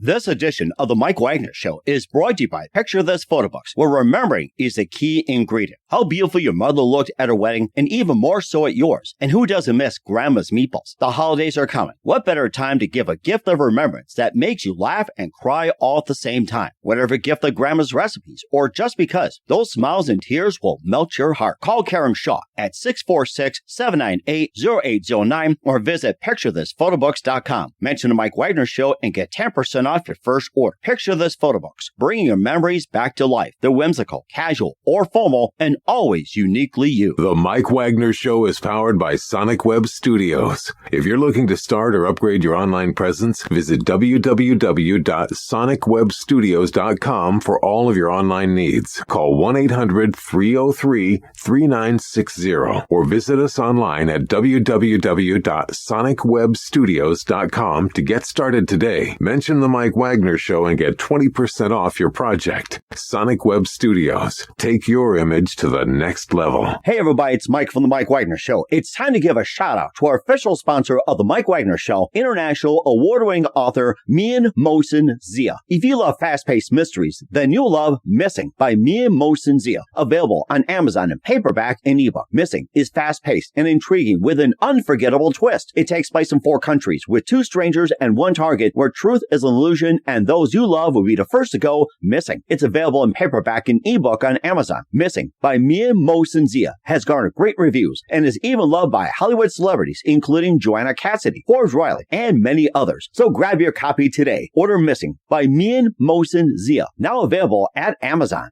This edition of the Mike Wagner Show is brought to you by Picture This Photo Books, where remembering is the key ingredient. How beautiful your mother looked at her wedding, and even more so at yours. And who doesn't miss Grandma's meatballs? The holidays are coming. What better time to give a gift of remembrance that makes you laugh and cry all at the same time? Whatever gift of Grandma's recipes, or just because, those smiles and tears will melt your heart. Call Karen Shaw at 646-798-0809 or visit picturethissphotobooks.com. Mention the Mike Wagner Show and get 10% off your first order. Picture This Photo Books, bringing your memories back to life. They're whimsical, casual, or formal, and always uniquely you. The Mike Wagner Show is powered by Sonic Web Studios. If you're looking to start or upgrade your online presence, visit www.sonicwebstudios.com for all of your online needs. Call 1-800-303-3960 or visit us online at www.sonicwebstudios.com to get started today. Mention the Mike Wagner Show and get 20% off your project. Sonic Web Studios. Take your image to the next level. Hey everybody, it's Mike from the Mike Wagner Show. It's time to give a shout out to our official sponsor of the Mike Wagner Show, international award-winning author Mian Mosen Zia. If you love fast-paced mysteries, then you'll love Missing by Mian Mosen Zia. Available on Amazon in paperback and ebook. Missing is fast-paced and intriguing with an unforgettable twist. It takes place in 4 countries with 2 strangers and 1 target where truth is an illusion and those you love will be the first to go missing. It's available in paperback and ebook on Amazon. Missing by Mian Mosen Zia has garnered great reviews and is even loved by Hollywood celebrities including Joanna Cassidy, Forbes Riley, and many others. So grab your copy today. Order Missing by Mian Mosen Zia, now available at Amazon.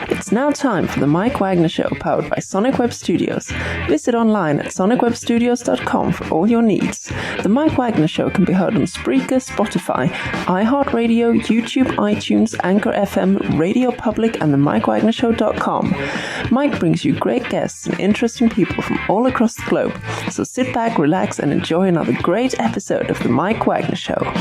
It's now time for the Mike Wagner Show, powered by Sonic Web Studios. Visit online at sonicwebstudios.com for all your needs. The Mike Wagner Show can be heard on Spreaker, Spotify, iHeartradio, YouTube, iTunes, Anchor FM, Radio Public, and the mikewagnershow.com. Mike brings you great guests and interesting people from all across the globe. So sit back, relax, and enjoy another great episode of the Mike Wagner Show.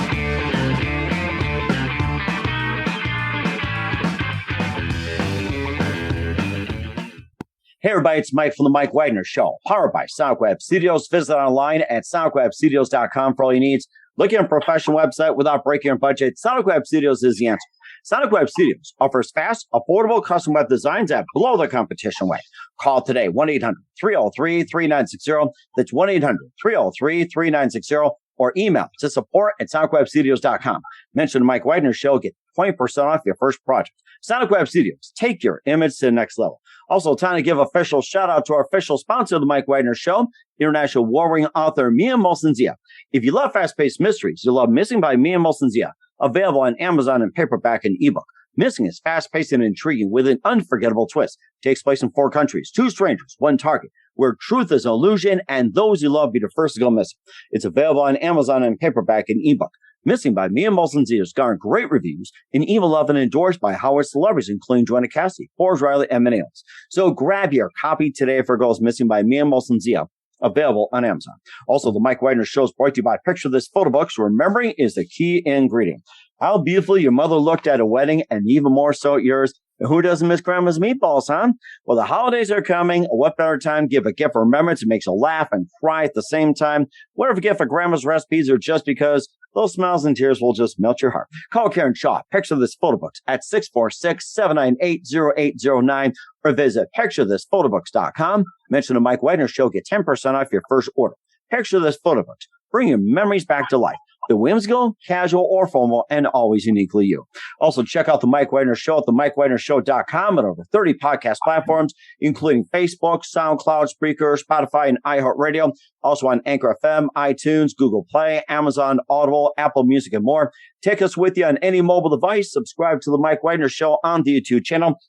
Hey everybody, it's Mike from the Mike Wagner Show, powered by Sonic Web Studios. Visit online at sonicwebstudios.com for all your needs. Looking at a professional website without breaking your budget, Sonic Web Studios is the answer. Sonic Web Studios offers fast, affordable custom web designs that blow the competition away. Call today, 1-800-303-3960. That's 1-800-303-3960. Or email to support@sonicwebstudios.com. Mention the Mike Wagner Show, get 20% off your first project. Sonic Web Studios, take your image to the next level. Also, time to give official shout out to our official sponsor of the Mike Wagner Show, international war-ring author Mian Mosen Zia. If you love fast-paced mysteries, you'll love Missing by Mian Mosen Zia, available on Amazon in paperback and ebook. Missing is fast-paced and intriguing with an unforgettable twist. Takes place in 4 countries, 2 strangers, 1 target, where truth is an illusion and those you love be the first to go missing. It's available on Amazon in paperback and ebook. Missing by Mian Mosen Zia has garnered great reviews and even loved and endorsed by Hollywood celebrities including Joanna Cassidy, Forbes Riley, and many others. So grab your copy today for Girls Missing by Mian Mosen Zia, available on Amazon. Also, the Mike Wagner Show is brought to you by Picture This Photo Books. Remembering is the key ingredient. How beautiful your mother looked at a wedding, and even more so at yours. Who doesn't miss Grandma's meatballs, huh? Well, the holidays are coming. What better time to give a gift of remembrance? It makes you laugh and cry at the same time. Whatever gift for Grandma's recipes or just because, those smiles and tears will just melt your heart. Call Karen Shaw, Picture This Photo Books, at 646-798-0809 or visit picturethissphotobooks.com. Mention the Mike Wagner Show, get 10% off your first order. Picture This Photo Books, bring your memories back to life. The whimsical, casual, or formal, and always uniquely you. Also, check out the Mike Wagner Show at themikewagnershow.com and over 30 podcast platforms, including Facebook, SoundCloud, Spreaker, Spotify, and iHeartradio. Also on Anchor FM, iTunes, Google Play, Amazon, Audible, Apple Music, and more. Take us with you on any mobile device. Subscribe to the Mike Wagner Show on the YouTube channel.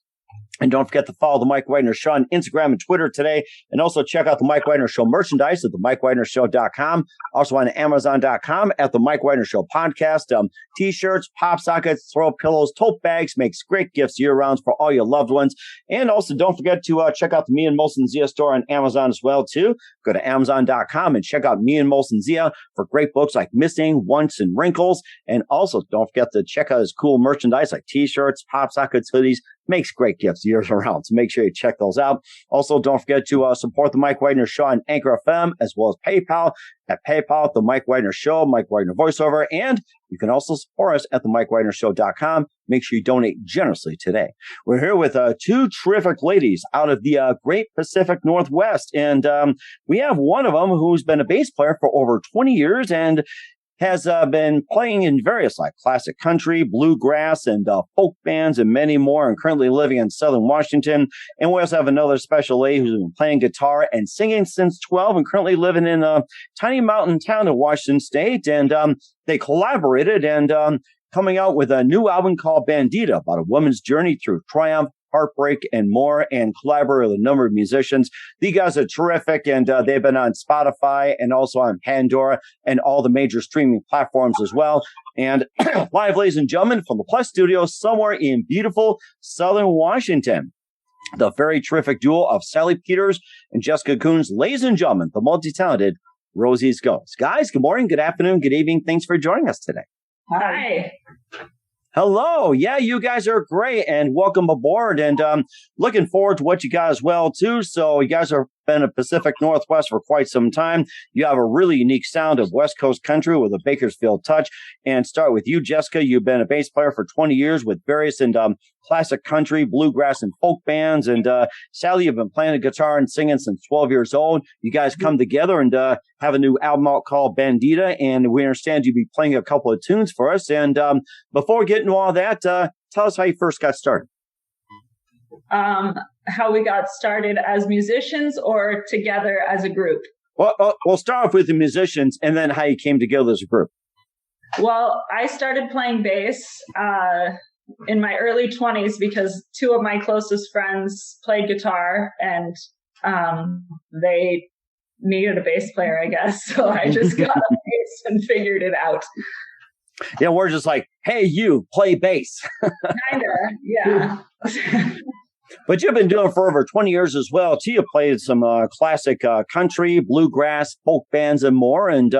And don't forget to follow the Mike Wagner Show on Instagram and Twitter today. And also check out the Mike Wagner Show merchandise at themikewagnershow.com. Also on Amazon.com at the Mike Wagner Show podcast. T-shirts, pop sockets, throw pillows, tote bags, makes great gifts year-round for all your loved ones. And also don't forget to check out the Mian Mosen Zia store on Amazon as well, too. Go to Amazon.com and check out Mian Mosen Zia for great books like Missing, Once, and Wrinkles. And also don't forget to check out his cool merchandise like T-shirts, pop sockets, hoodies. Makes great gifts years around. So make sure you check those out. Also, don't forget to support the Mike Wagner Show on Anchor FM, as well as PayPal at PayPal, the Mike Wagner Show, Mike Wagner voiceover, and you can also support us at the mikewagnershow.com. Make sure you donate generously today. We're here with two terrific ladies out of the great Pacific Northwest, and we have one of them who's been a bass player for over 20 years and has been playing in various like classic country, bluegrass, and folk bands and many more, and currently living in Southern Washington. And we also have another special lady who's been playing guitar and singing since 12 and currently living in a tiny mountain town in Washington State. And they collaborated and coming out with a new album called Bandida, about a woman's journey through triumph, heartbreak, and more, and collaborate with a number of musicians. These guys are terrific, and they've been on Spotify and also on Pandora and all the major streaming platforms as well. And live, ladies and gentlemen, from the Plus Studio somewhere in beautiful Southern Washington, the very terrific duo of Sallypeters and Jessica Kunze. Ladies and gentlemen, the multi-talented Rosie's Ghost. Guys, good morning, good afternoon, good evening. Thanks for joining us today. Hi. Hello. Yeah, you guys are great and welcome aboard, and looking forward to what you got as well, too. So you guys have been in Pacific Northwest for quite some time. You have a really unique sound of West Coast country with a Bakersfield touch. And start with you, Jessica. You've been a bass player for 20 years with various and classic country, bluegrass, and folk bands. And Sally, you've been playing the guitar and singing since 12 years old. You guys come together and have a new album out called Bandida, and we understand you'll be playing a couple of tunes for us. And before we get into all that, tell us how you first got started. How we got started as musicians or together as a group? Well, we'll start off with the musicians and then how you came together as a group. Well, I started playing bass in my early 20s because two of my closest friends played guitar, and they needed a bass player, I guess. So I just got a bass and figured it out. Yeah, we're just like, hey, you play bass. Kinda, yeah. But you've been doing it for over 20 years as well, too. You played some classic country, bluegrass, folk bands, and more. And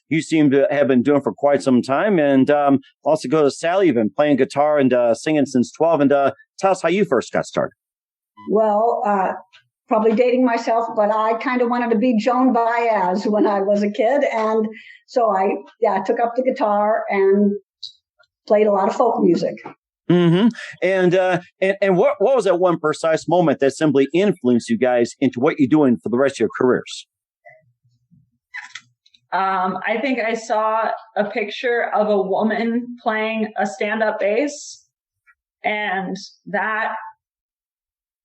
you seem to have been doing it for quite some time. And also go to Sally. You've been playing guitar and singing since 12. And tell us how you first got started. Well, probably dating myself, but I kind of wanted to be Joan Baez when I was a kid. And so I took up the guitar and played a lot of folk music. Mm-hmm. And what was that one precise moment that simply influenced you guys into what you're doing for the rest of your careers? I think I saw a picture of a woman playing a stand-up bass, and that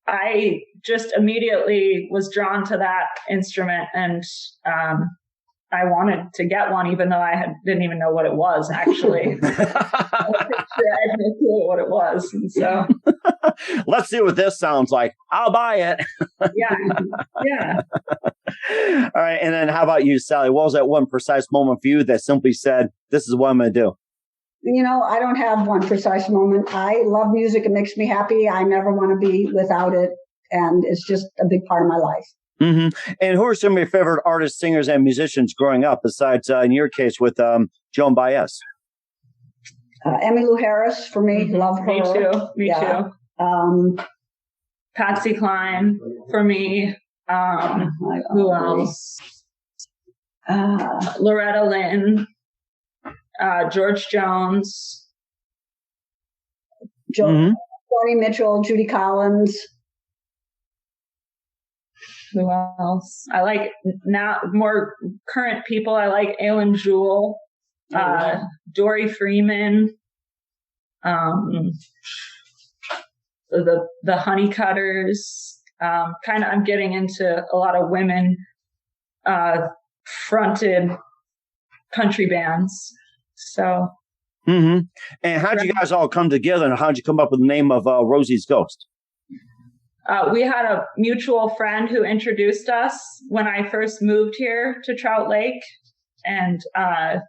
I just immediately was drawn to that instrument, and I wanted to get one, even though didn't even know what it was, actually. I had no clue what it was. And so, let's see what this sounds like. I'll buy it. Yeah. All right. And then how about you, Sally? What was that one precise moment for you that simply said, this is what I'm going to do? You know, I don't have one precise moment. I love music. It makes me happy. I never want to be without it. And it's just a big part of my life. Mm-hmm. And who are some of your favorite artists, singers, and musicians growing up, besides, in your case, with Joan Baez? Emmylou Harris, for me. Mm-hmm. Love her. Me too. Patsy Cline, for me. Who else? Loretta Lynn. George Jones. Joni Mitchell, Judy Collins. Who else? I like now more current people. I like Alan Jewell, Dory Freeman, the Honeycutters. I'm getting into a lot of women fronted country bands. So. Mm-hmm. And how'd you guys all come together, and how'd you come up with the name of Rosie's Ghost? We had a mutual friend who introduced us when I first moved here to Trout Lake. And I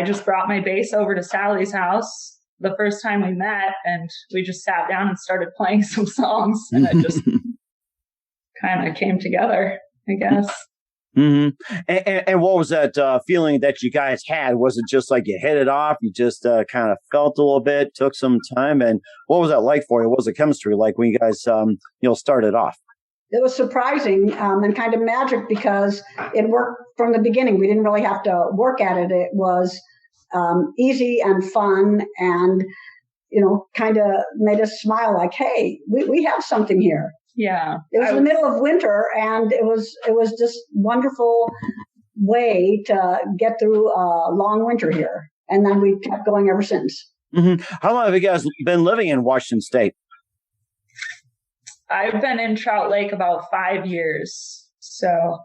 just brought my bass over to Sally's house the first time we met, and we just sat down and started playing some songs, and it just kind of came together, I guess. Mm-hmm. And what was that feeling that you guys had? Was it just like you hit it off? You just kind of felt a little bit, took some time, and what was that like for you? What was the chemistry like when you guys, started off? It was surprising and kind of magic because it worked from the beginning. We didn't really have to work at it. It was easy and fun, and kind of made us smile. Like, hey, we have something here. Yeah. It was the middle of winter, and it was just wonderful way to get through a long winter here. And then we kept going ever since. Mm-hmm. How long have you guys been living in Washington State? I've been in Trout Lake about 5 years. So.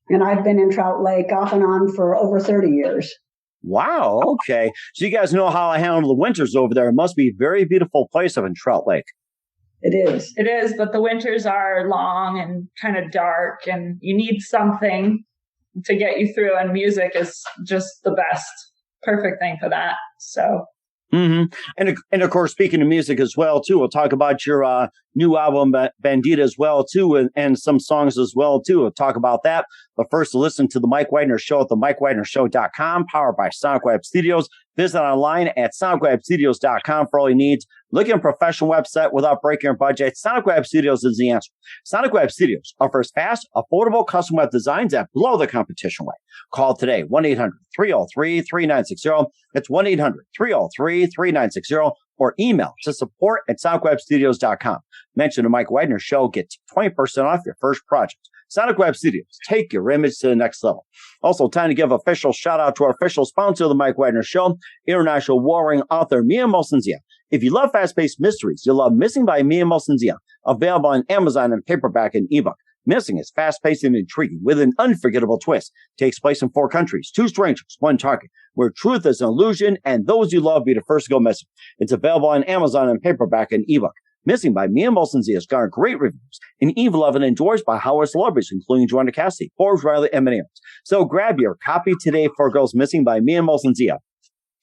And I've been in Trout Lake off and on for over 30 years. Wow. Okay. So you guys know how I handle the winters over there. It must be a very beautiful place up in Trout Lake. It is. It is, but the winters are long and kind of dark, and you need something to get you through, and music is just the best, perfect thing for that. So. Mm-hmm. And of course, speaking of music as well, too, we'll talk about your new album, Bandida, as well, too, and some songs as well, too. We'll talk about that. But first, listen to the Mike Wagner Show at the mikewagnershow.com, powered by Sonic Web Studios. Visit online at sonicwebstudios.com for all your needs. Looking at a professional website without breaking your budget? Sonic Web Studios is the answer. Sonic Web Studios offers fast, affordable custom web designs that blow the competition away. Call today, 1-800-303-3960. That's 1-800-303-3960. Or email to support@sonicwebstudios.com. Mention the Mike Wagner Show. Get 20% off your first project. Sonic Web Studios. Take your image to the next level. Also, time to give official shout out to our official sponsor of the Mike Wagner Show, international warring author Mia Molson-Zia. If you love fast-paced mysteries, you'll love Missing by Mia Molson-Zia, available on Amazon in paperback and ebook. Missing is fast-paced and intriguing with an unforgettable twist. Takes place in 4 countries, 2 strangers, 1 target, where truth is an illusion and those you love be the first to go missing. It's available on Amazon in paperback and ebook. Missing by Mia Molson-Zia has garnered great reviews and even loved and endorsed by Howard celebrities, including Joanna Cassidy, Forbes, Riley, and many others. So grab your copy today for Girls Missing by Mia Molson-Zia.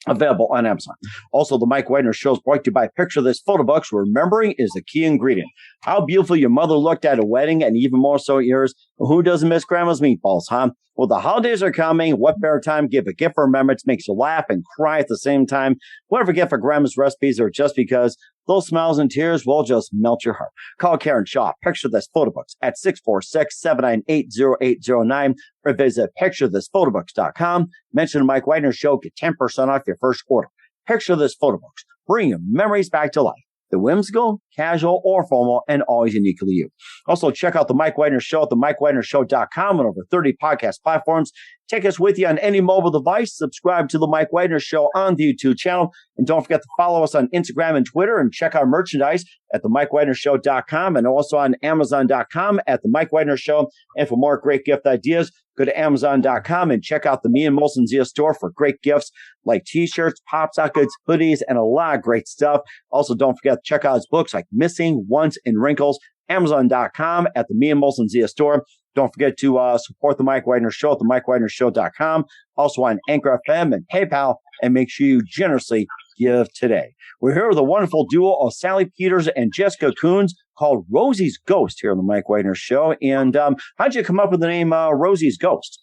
Available on Amazon. Also, the Mike Wagner Show is brought to you by Picture This Photo Books. Remembering is the key ingredient. How beautiful your mother looked at a wedding, and even more so yours. Who doesn't miss Grandma's meatballs, huh? Well, the holidays are coming. What better time? Give a gift for remembrance. Makes you laugh and cry at the same time. Whatever gift for Grandma's recipes or just because those smiles and tears will just melt your heart. Call Karen Shaw, Picture This Photo Books at 646-798-0809 or visit picturethisphotobooks.com. Mention the Mike Wagner Show. Get 10% off your first order. Picture This Photo Books. Bring your memories back to life. The whimsical, casual, or formal, and always uniquely you. Also, check out the Mike Wagner Show at the mikewagnershow.com and over 30 podcast platforms. Take us with you on any mobile device. Subscribe to the Mike Wagner Show on the YouTube channel. And don't forget to follow us on Instagram and Twitter and check our merchandise at the mikewagnershow.com and also on Amazon.com at the Mike Wagner Show. And for more great gift ideas, go to Amazon.com and check out the Mia Molson-Zia store for great gifts like t-shirts, pop sockets, hoodies, and a lot of great stuff. Also, don't forget to check out his books like Missing, Once, and Wrinkles. Amazon.com at the Mia Molson-Zia store. Don't forget to support the Mike Wagner Show at the mikewagnershow.com. Also on Anchor FM and PayPal. And make sure you generously give today. We're here with a wonderful duo of sallypeters and Jessica Kunze called Rosie's Ghost here on the Mike Wagner Show. And how'd you come up with the name Rosie's Ghost?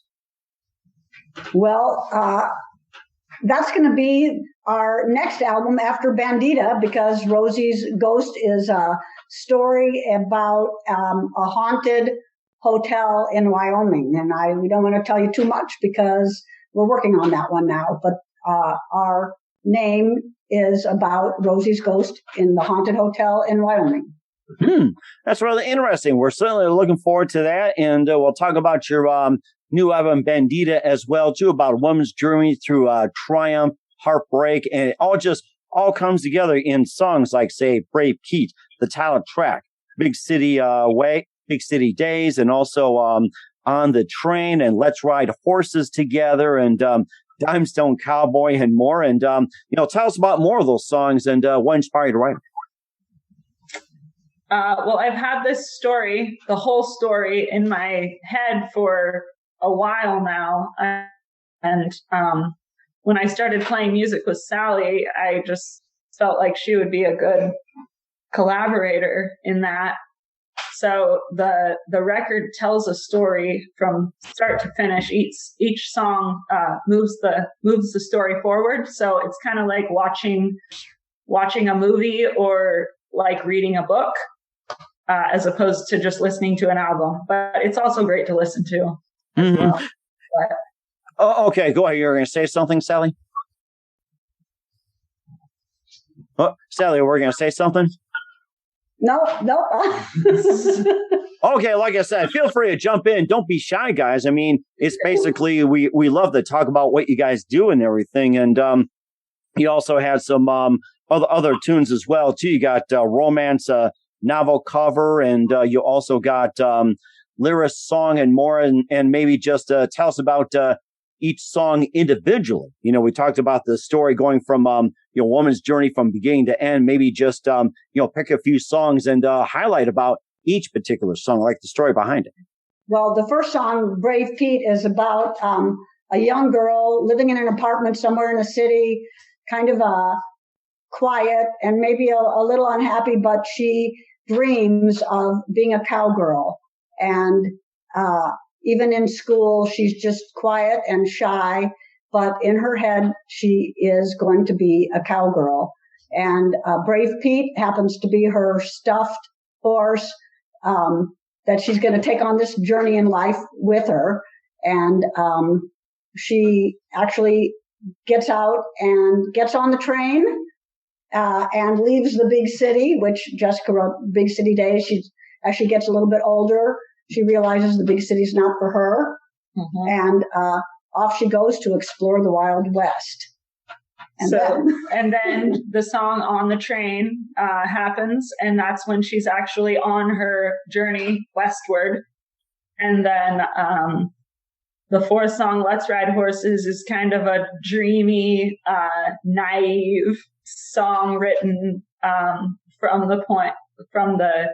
Well, that's going to be our next album after Bandida, because Rosie's Ghost is a story about a haunted hotel in Wyoming. And we don't want to tell you too much because we're working on that one now. But our name is about Rosie's Ghost in the haunted hotel in Wyoming. That's really interesting. We're certainly looking forward to that. And we'll talk about your new album, Bandida, as well, too, about a woman's journey through triumph, heartbreak, and it all comes together in songs like, say, Brave Pete, the title track, Big City Big City Days, and also On the Train, and Let's Ride Horses Together, and Dimestore, Cowboy, and more. And, tell us about more of those songs and what inspired you to write them. Well, I've had this story, the whole story, in my head for a while now. And when I started playing music with Sally, I just felt like she would be a good collaborator in that. So the record tells a story from start to finish. Each song moves the story forward. So it's kind of like watching a movie or like reading a book, as opposed to just listening to an album. But it's also great to listen to as well. But, oh, okay, go ahead. You're going to say something, Sally? Oh, Sally, we're going to say something? No. Okay, like I said, feel free to jump in. Don't be shy, guys. I mean, it's basically, we love to talk about what you guys do and everything. And you also had some other tunes as well, too. You got romance, novel cover, and you also got lyrissong and more. And maybe just tell us about each song individually. You know, we talked about the story going from, woman's journey from beginning to end. Maybe just, pick a few songs and highlight about each particular song, like the story behind it. Well, the first song, Brave Pete, is about a young girl living in an apartment somewhere in the city, kind of quiet and maybe a little unhappy, but she dreams of being a cowgirl. And even in school, she's just quiet and shy, but in her head, she is going to be a cowgirl. And Brave Pete happens to be her stuffed horse that she's going to take on this journey in life with her. And she actually gets out and gets on the train and leaves the big city, which Jessica wrote Big City Days. As she gets a little bit older, she realizes the big city's not for her. Mm-hmm. And off she goes to explore the Wild West. And then the song On the Train happens, and that's when she's actually on her journey westward. And then the fourth song, Let's Ride Horses, is kind of a dreamy, naive song written from the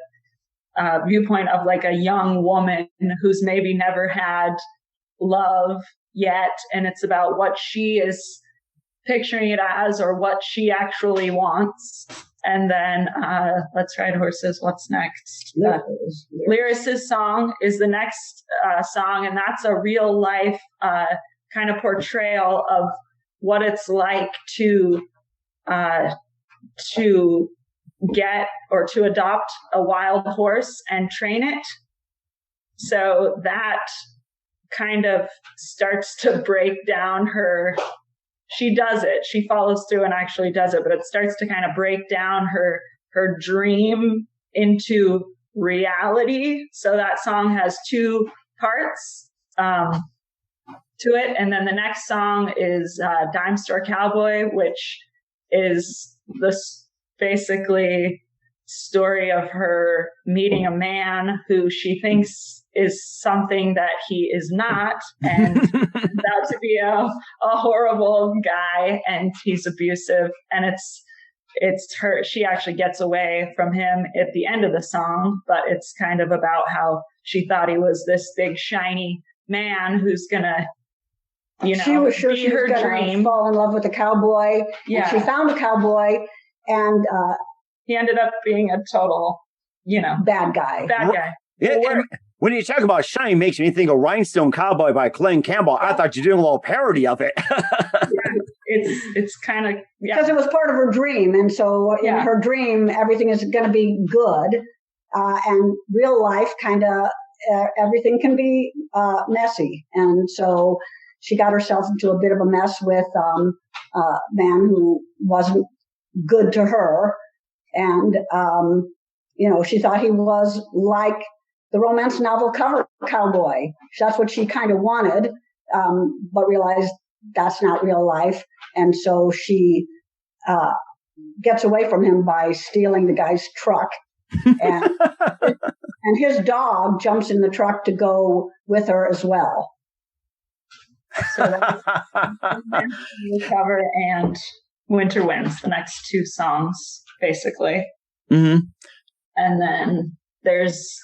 viewpoint of like a young woman who's maybe never had love yet, and it's about what she is picturing it as or what she actually wants. And then Let's Ride Horses, what's next? Lyriss's Song is the next song, and that's a real life kind of portrayal of what it's like to get or to adopt a wild horse and train it. So that kind of starts to break down she does it. She follows through and actually does it, but it starts to kind of break down her dream into reality. So that song has two parts to it. And then the next song is Dimestore Cowboy, which is this basically story of her meeting a man who she thinks is something that he is not, and turns out to be a horrible guy, and he's abusive, and it's her. She actually gets away from him at the end of the song, but it's kind of about how she thought he was this big shiny man who's gonna, she was sure she was gonna fall in love with a cowboy. Yeah, and she found a cowboy, and he ended up being a total, bad guy. Yeah, when you talk about shiny, makes me think of Rhinestone Cowboy by Glenn Campbell. I thought you were doing a little parody of it. It's kind of, because it was part of her dream. And so in her dream, everything is going to be good. And real life kind of, everything can be messy. And so she got herself into a bit of a mess with a man who wasn't good to her. And, she thought he was like the romance novel cover cowboy. That's what she kind of wanted, but realized that's not real life. And so she gets away from him by stealing the guy's truck. And, and his dog jumps in the truck to go with her as well. So that's the cover, and Winter Winds, the next two songs, basically. Mm-hmm. And then there's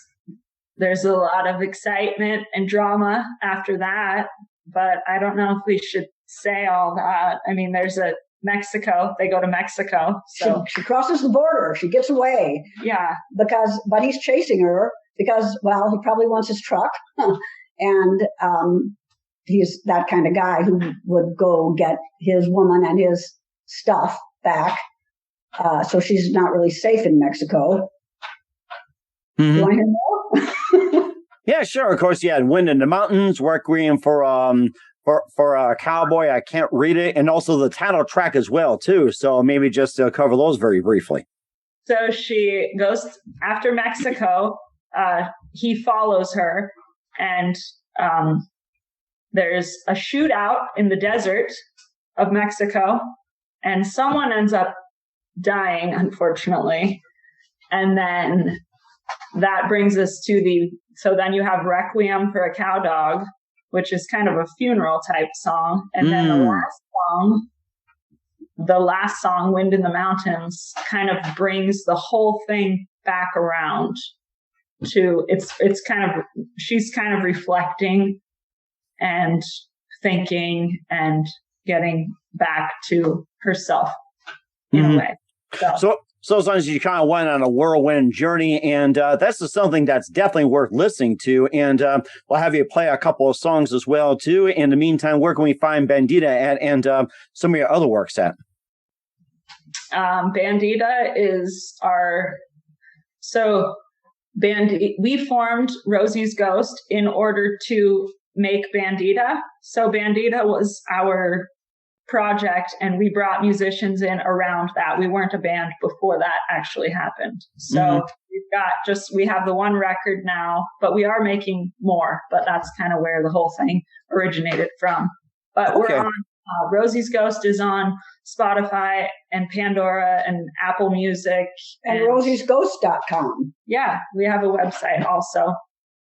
a lot of excitement and drama after that, but I don't know if we should say all that. I mean, there's Mexico. They go to Mexico. So she crosses the border. She gets away. Yeah. But he's chasing her. because, well, he probably wants his truck. And he's that kind of guy who would go get his woman and his stuff back. So she's not really safe in Mexico. You want to hear more? Yeah, sure. Of course, you had Wind in the Mountains, Requiem for Cowboy. I can't read it. And also the title track as well, too. So maybe just cover those very briefly. So she goes after Mexico. He follows her, and there's a shootout in the desert of Mexico, and someone ends up dying, unfortunately. And then that brings us to so then you have Requiem for a Cow Dog, which is kind of a funeral type song. And then the last song, Wind in the Mountains, kind of brings the whole thing back around to she's kind of reflecting and thinking and getting back to herself in a way. So as long as you kind of went on a whirlwind journey, and that's just something that's definitely worth listening to. And we'll have you play a couple of songs as well, too. In the meantime, where can we find Bandida at and some of your other works at? Bandida is we formed Rosie's Ghost in order to make Bandida. So Bandida was our project, and we brought musicians in around that. We weren't a band before that actually happened. So we have the one record now, but we are making more, but that's kind of where the whole thing originated from. But we're on, Rosie's Ghost is on Spotify and Pandora and Apple Music. And rosiesghost.com. Yeah, we have a website also.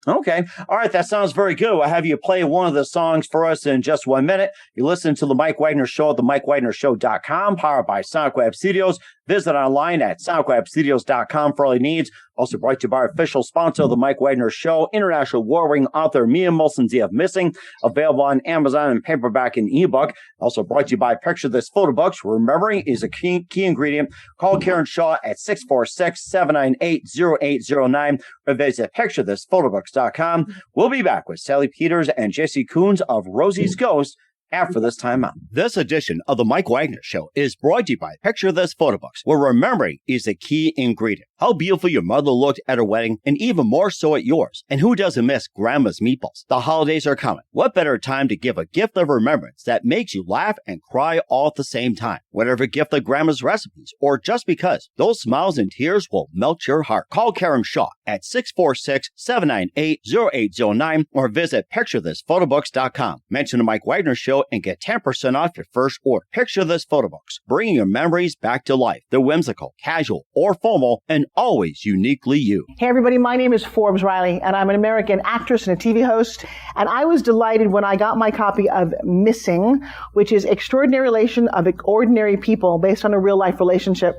Okay. All right. That sounds very good. I'll have you play one of the songs for us in just 1 minute. You listen to The Mike Wagner Show at themikewagnershow.com, powered by Sonic Web Studios. Visit online at sonicwebstudios.com for all your needs. Also brought to you by our official sponsor of The Mike Wagner Show, international war-ring author Mia Molson's of Missing, available on Amazon in paperback and ebook. Also brought to you by Picture This Photo Books, where remembering is a key ingredient. Call Karen Shaw at 646-798-0809 or visit picturethisphotoBooks.com. We'll be back with Sallypeters and Jessicakunze of Rosie's Ghost after this time out. This edition of The Mike Wagner Show is brought to you by Picture This Photo Books, where remembering is a key ingredient. How beautiful your mother looked at her wedding, and even more so at yours. And who doesn't miss Grandma's meatballs? The holidays are coming. What better time to give a gift of remembrance that makes you laugh and cry all at the same time? Whatever gift of Grandma's recipes, or just because, those smiles and tears will melt your heart. Call Karen Shaw at 646-798-0809 or visit picturethisphotoBooks.com. Mention The Mike Wagner Show and get 10% off your first order. Picture This Photo Books, bringing your memories back to life. They're whimsical, casual, or formal, and always uniquely you. Hey everybody, my name is Forbes Riley, and I'm an American actress and a TV host. And I was delighted when I got my copy of Missing, which is Extraordinary Relation of Ordinary People based on a real life relationship.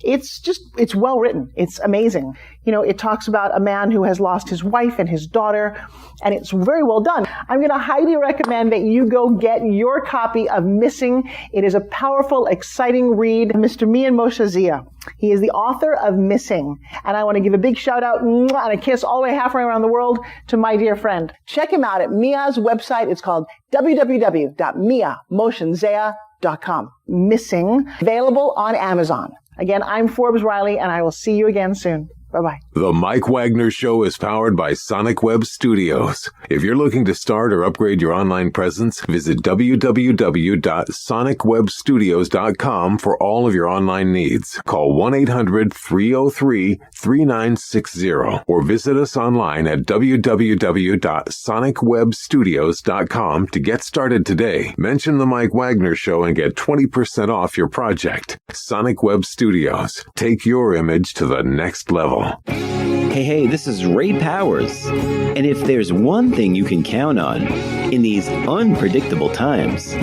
It's well written. It's amazing. You know, it talks about a man who has lost his wife and his daughter, and it's very well done. I'm going to highly recommend that you go get your copy of Missing. It is a powerful, exciting read. Mr. Mian Moshe Zia. He is the author of Missing. And I want to give a big shout out and a kiss all the way halfway around the world to my dear friend. Check him out at Mia's website. It's called www.miamoshenzea.com. Missing. Available on Amazon. Again, I'm Forbes Riley, and I will see you again soon. Bye-bye. The Mike Wagner Show is powered by Sonic Web Studios. If you're looking to start or upgrade your online presence, visit www.sonicwebstudios.com for all of your online needs. Call 1-800-303-3960 or visit us online at www.sonicwebstudios.com to get started today. Mention The Mike Wagner Show and get 20% off your project. Sonic Web Studios. Take your image to the next level. Hey, this is Ray Powers. And if there's one thing you can count on in these unpredictable times,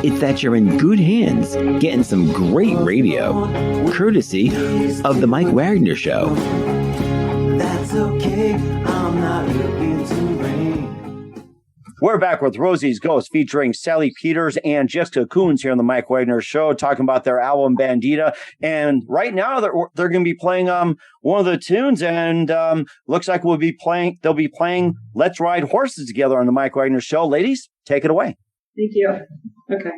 it's that you're in good hands getting some great radio, courtesy of The Mike Wagner Show. That's okay, I'm not looking to rain. We're back with Rosie's Ghost featuring Sally Peters and Jessica Kunze here on the Mike Wagner Show, talking about their album Bandida. And right now they're going to be playing one of the tunes, and looks like they'll be playing Let's Ride Horses Together on the Mike Wagner Show. Ladies, take it away. Thank you. Okay.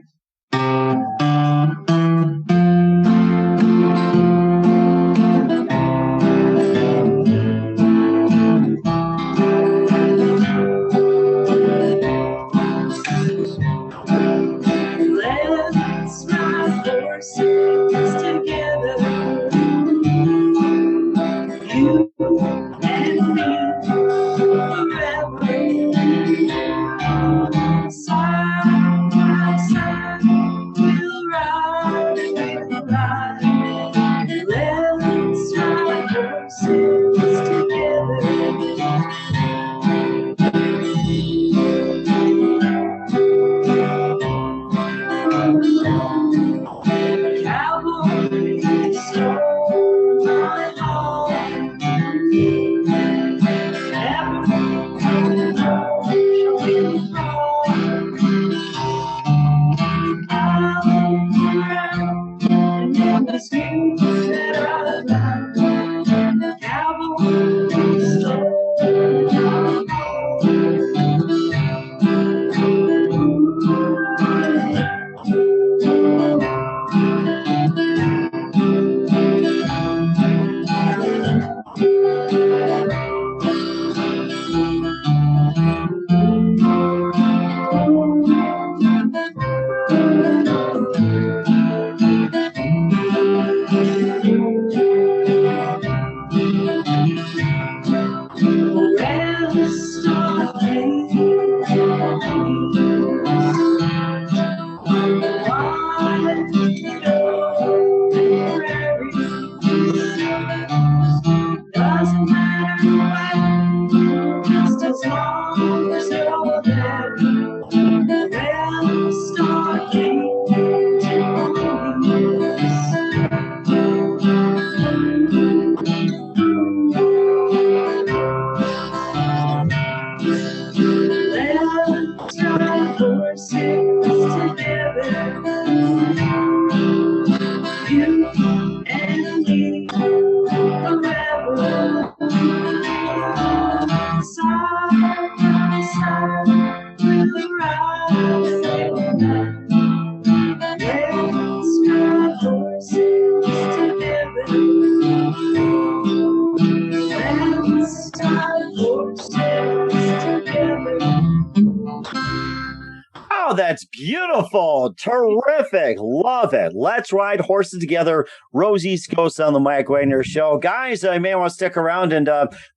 That's beautiful. Terrific. Love it. Let's Ride Horses Together. Rosie's Ghost on the Mike Wagner Show. Guys, I may want to stick around and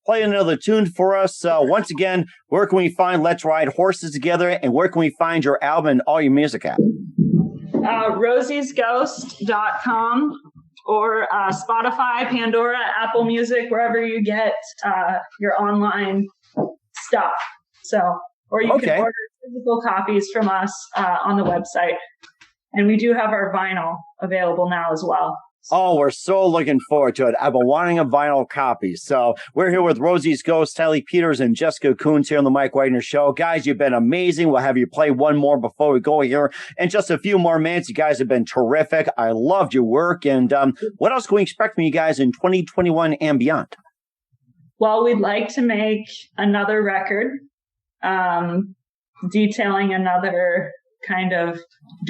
play another tune for us. Once again, where can we find Let's Ride Horses Together, and where can we find your album and all your music at? rosiesghost.com or Spotify, Pandora, Apple Music, wherever you get your online stuff. Or you can order physical copies from us on the website. And we do have our vinyl available now as well. Oh, we're so looking forward to it. I've been wanting a vinyl copy. So we're here with Rosie's Ghost, Sally Peters, and Jessica Kunze here on the Mike Wagner Show. Guys, you've been amazing. We'll have you play one more before we go here in just a few more minutes. You guys have been terrific. I loved your work. And what else can we expect from you guys in 2021 and beyond? Well, we'd like to make another record. Detailing another kind of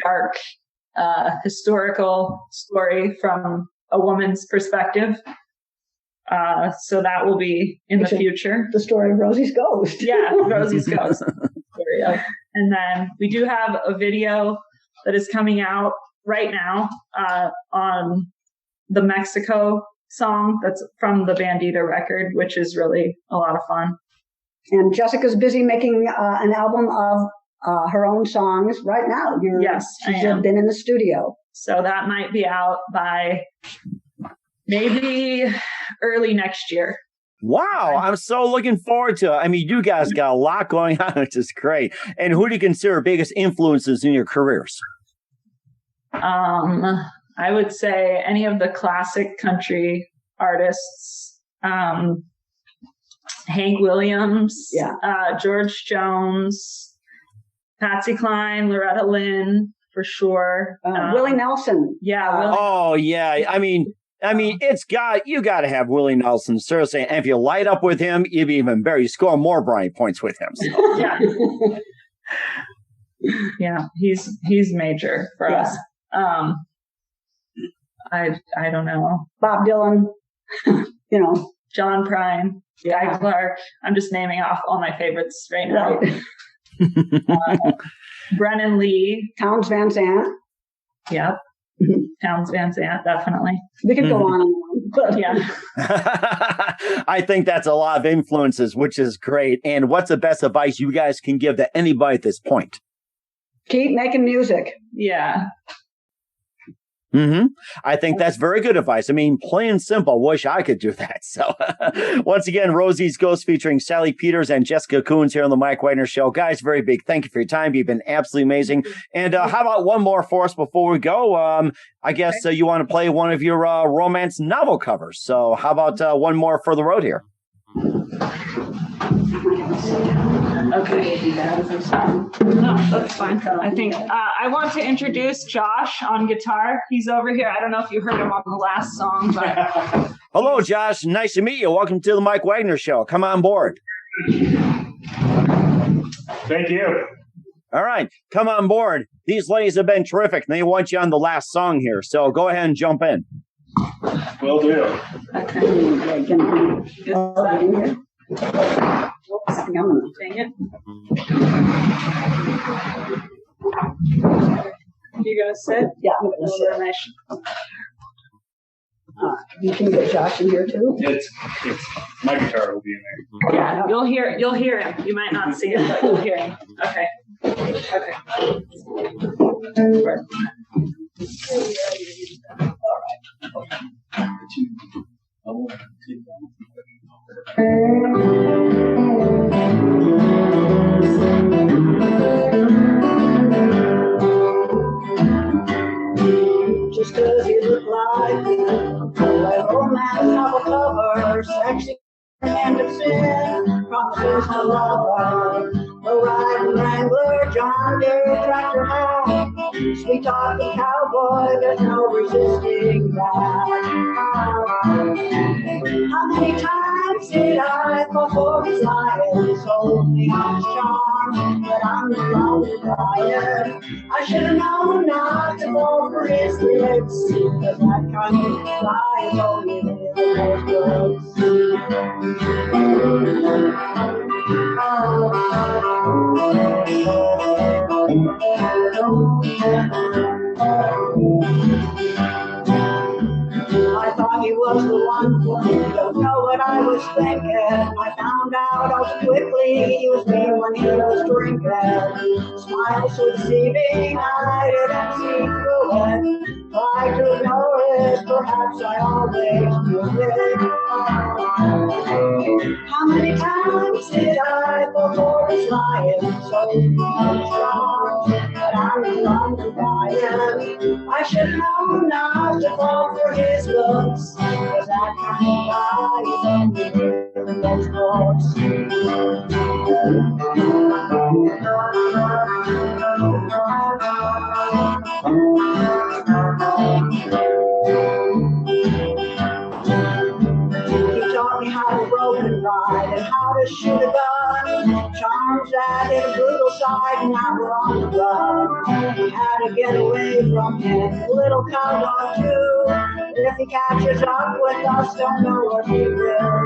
dark historical story from a woman's perspective. So that will be in the future. The story of Rosie's Ghost. Yeah, Rosie's Ghost. And then we do have a video that is coming out right now on the Mexico song that's from the Bandida record, which is really a lot of fun. And Jessica's busy making an album of her own songs right now. Yes, she's been in the studio. So that might be out by maybe early next year. Wow, I'm so looking forward to it. I mean, you guys got a lot going on, which is great. And who do you consider biggest influences in your careers? I would say any of the classic country artists. Hank Williams, George Jones, Patsy Cline, Loretta Lynn, for sure. Willie Nelson. Yeah. Willie. Oh, yeah. I mean, you got to have Willie Nelson, seriously. And if you light up with him, you'd be even better. You score more brownie points with him. So. Yeah. Yeah, he's major for us. I don't know. Bob Dylan, John Prine, Guy Clark. I'm just naming off all my favorites right now. Right. Brennan Lee. Townes Van Zandt. Yep. Townes Van Zandt, definitely. We could go on and on, but yeah. I think that's a lot of influences, which is great. And what's the best advice you guys can give to anybody at this point? Keep making music. Yeah. Mm-hmm. I think that's very good advice. I mean, plain simple. Wish I could do that. So once again, Rosie's Ghost featuring sallypeters and Jessica Kunze here on the Mike Wagner Show. Guys, very big thank you for your time. You've been absolutely amazing. And how about one more for us before we go? I guess you want to play one of your romance novel covers. So how about one more for the road here? Okay. No, that's fine. I think I want to introduce Josh on guitar. He's over here. I don't know if you heard him on the last song, but hello, Josh. Nice to meet you. Welcome to the Mike Wagner Show. Come on board. Thank you. All right, come on board. These ladies have been terrific, and they want you on the last song here. So go ahead and jump in. Will do. Oops, dang it. You gonna sit? Yeah, I'm going to sit. You can get Josh in here too. It's my guitar will be in there. Yeah, you'll hear him. You might not see it, but you'll hear him. Okay. Just 'cause you look like me, like romance novel cover, sexy and of sin, promises no lover, no riding Wrangler, John Deere tractor hat, sweet talking cowboy, there's no resisting that. How many times did I fall for his lies, hold me on his charm, but I'm no longer crying. I should have known not to fall for his lips, cause that kind of lies only live in those books. I thought he was the one for me, don't know what I was thinking. I found out all too quickly he was mean when he was drinking. Smile so deceiving, I didn't see through it. Tried to ignore it, perhaps I always knew it. How many times did I fall for his lying? So strong, but I'm no longer buying. I should know not to fall for his looks, cause that kind of lie is only real in those books. How to rope and ride and how to shoot a gun. Charms that hit a brutal side and now we're on the run. We had to get away from him, a little cowboy too. If he catches up with us, don't know what he will.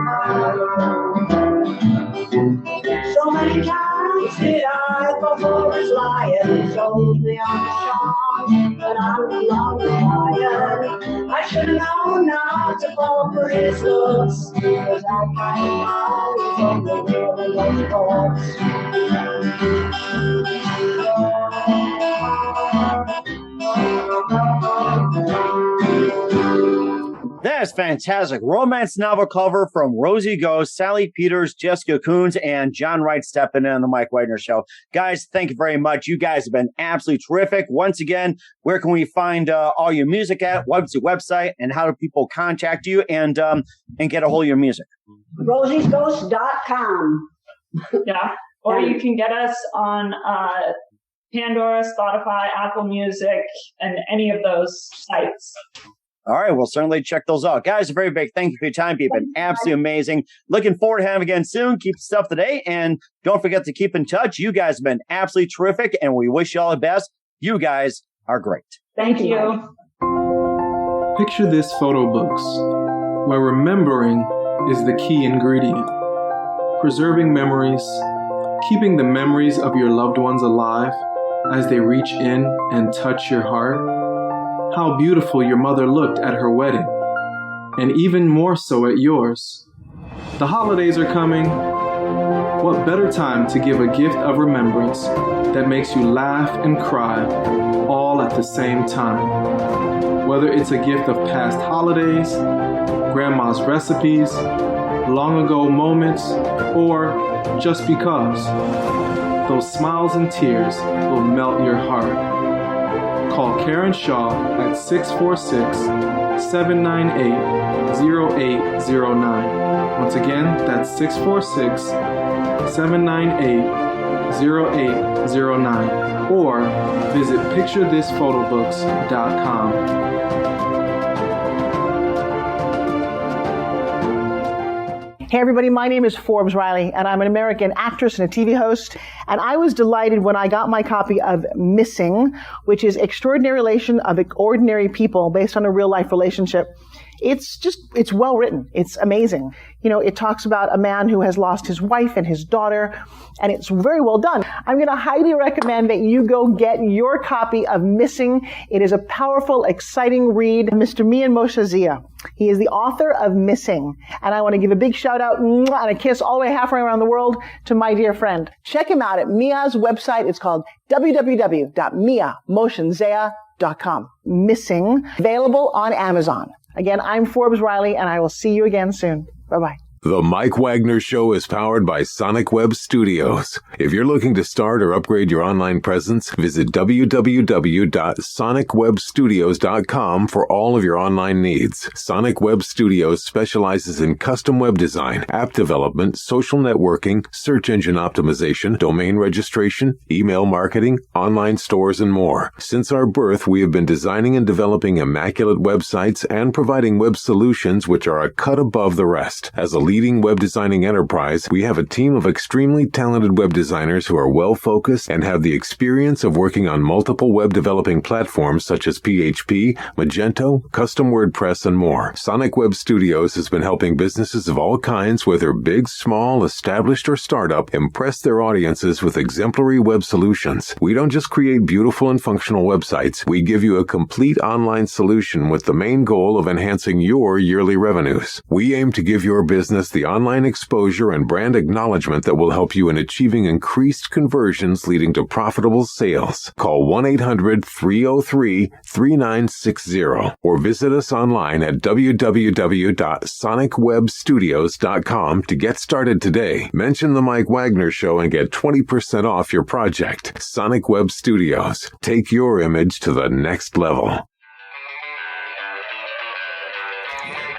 So many times did I fall for his lying, sold me on the charm, but I'm no longer lying. I should have known not to fall for his looks, cause that kind of lie is only real in those books. That's fantastic. Romance novel cover from Rosie Ghost, sallypeters, Jessica Kunze, and John Wright stepping in on the Mike Wagner Show. Guys, thank you very much. You guys have been absolutely terrific. Once again, where can we find all your music at? What's your website? And how do people contact you and get a hold of your music? rosiesghost.com. Yeah. Or you can get us on Pandora, Spotify, Apple Music, and any of those sites. All right, we'll certainly check those out. Guys, a very big thank you for your time. You've been absolutely amazing. Looking forward to having you again soon. Keep the stuff today, and don't forget to keep in touch. You guys have been absolutely terrific, and we wish you all the best. You guys are great. Thank you. Picture this photo books, where remembering is the key ingredient. Preserving memories, keeping the memories of your loved ones alive as they reach in and touch your heart. How beautiful your mother looked at her wedding, and even more so at yours. The holidays are coming. What better time to give a gift of remembrance that makes you laugh and cry all at the same time? Whether it's a gift of past holidays, grandma's recipes, long ago moments, or just because, those smiles and tears will melt your heart. Call Karen Shaw at 646-798-0809. Once again, that's 646-798-0809. Or visit picturethisphotobooks.com. Hey everybody, my name is Forbes Riley, and I'm an American actress and a TV host. And I was delighted when I got my copy of Missing, which is Extraordinary Relation of Ordinary People based on a real life relationship. It's well written. It's amazing. You know, it talks about a man who has lost his wife and his daughter, and it's very well done. I'm going to highly recommend that you go get your copy of Missing. It is a powerful, exciting read. Mr. Mian Moshe Zia. He is the author of Missing. And I want to give a big shout out and a kiss all the way halfway around the world to my dear friend. Check him out at Mia's website. It's called www.miamoshenzea.com. Missing. Available on Amazon. Again, I'm Forbes Riley, and I will see you again soon. Bye-bye. The Mike Wagner Show is powered by Sonic Web Studios. If you're looking to start or upgrade your online presence, visit www.sonicwebstudios.com for all of your online needs. Sonic Web Studios specializes in custom web design, app development, social networking, search engine optimization, domain registration, email marketing, online stores, and more. Since our birth, we have been designing and developing immaculate websites and providing web solutions which are a cut above the rest. As a leading web designing enterprise, we have a team of extremely talented web designers who are well-focused and have the experience of working on multiple web developing platforms such as PHP, Magento, custom WordPress, and more. Sonic Web Studios has been helping businesses of all kinds, whether big, small, established, or startup, impress their audiences with exemplary web solutions. We don't just create beautiful and functional websites. We give you a complete online solution with the main goal of enhancing your yearly revenues. We aim to give your business the online exposure and brand acknowledgement that will help you in achieving increased conversions leading to profitable sales. Call 1-800-303-3960 or visit us online at www.sonicwebstudios.com to get started today. Mention the Mike Wagner Show and get 20% off your project. Sonic Web Studios. Take your image to the next level.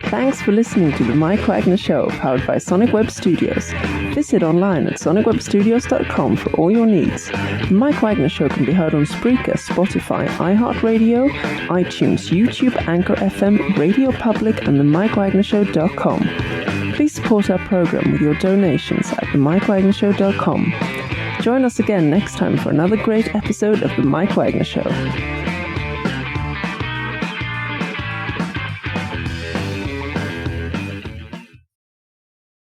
Thanks for listening to the Mike Wagner Show, powered by Sonic Web Studios. Visit online at sonicwebstudios.com for all your needs. The Mike Wagner Show can be heard on Spreaker, Spotify, iHeartRadio, iTunes, YouTube, Anchor FM, Radio Public, and themikewagnershow.com. Please support our program with your donations at themikewagnershow.com. Join us again next time for another great episode of The Mike Wagner Show.